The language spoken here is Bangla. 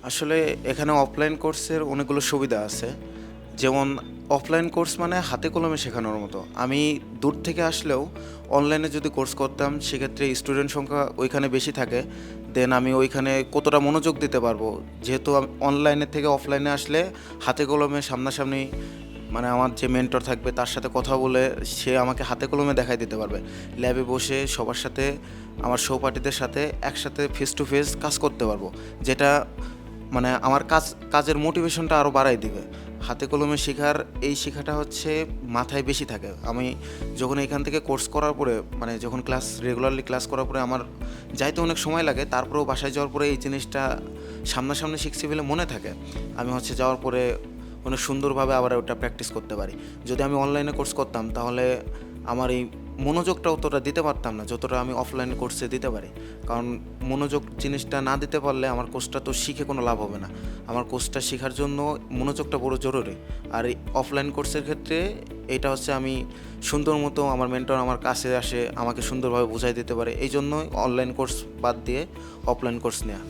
আসলে এখানে অফলাইন কোর্সের অনেকগুলো সুবিধা আছে। যেমন অফলাইন কোর্স মানে হাতে কলমে শেখানোর মতো। আমি দূর থেকে আসলেও অনলাইনে যদি কোর্স করতাম সেক্ষেত্রে স্টুডেন্ট সংখ্যা ওইখানে বেশি থাকে। দেন আমি ওইখানে কতটা মনোযোগ দিতে পারবো। যেহেতু অনলাইনের থেকে অফলাইনে আসলে হাতে কলমে সামনাসামনি মানে আমার যে মেন্টর থাকবে তার সাথে কথা বলে সে আমাকে হাতে কলমে দেখাই দিতে পারবে। ল্যাবে বসে সবার সাথে আমার সহপাঠীদের সাথে একসাথে ফেস টু ফেস কাজ করতে পারবো। যেটা মানে আমার কাজের মোটিভেশনটা আরও বাড়াই দিবে। হাতে কলমে শেখার এই শেখাটা হচ্ছে মাথায় বেশি থাকে। আমি যখন এখান থেকে কোর্স করার পরে মানে যখন রেগুলারলি ক্লাস করার পরে আমার যাইতে অনেক সময় লাগে, তারপরেও বাসায় যাওয়ার পরে এই জিনিসটা সামনাসামনি শিখছি বলে মনে থাকে। আমি হচ্ছে যাওয়ার পরে অনেক সুন্দরভাবে আবার ওটা প্র্যাকটিস করতে পারি। যদি আমি অনলাইনে কোর্স করতাম তাহলে আমার এই মনোযোগটা অতটা দিতে পারতাম না যতটা আমি অফলাইনে কোর্সে দিতে পারি। কারণ মনোযোগ জিনিসটা না দিতে পারলে আমার কোর্সটা তো শিখে কোনো লাভ হবে না। আমার কোর্সটা শেখার জন্য মনোযোগটা বড় জরুরি। আর এই অফলাইন কোর্সের ক্ষেত্রে এটা হচ্ছে আমি সুন্দর মতো আমার মেন্টর আমার কাছে আসে আমাকে সুন্দরভাবে বুঝাই দিতে পারে। এই জন্যই অনলাইন কোর্স বাদ দিয়ে অফলাইন কোর্স নেওয়া।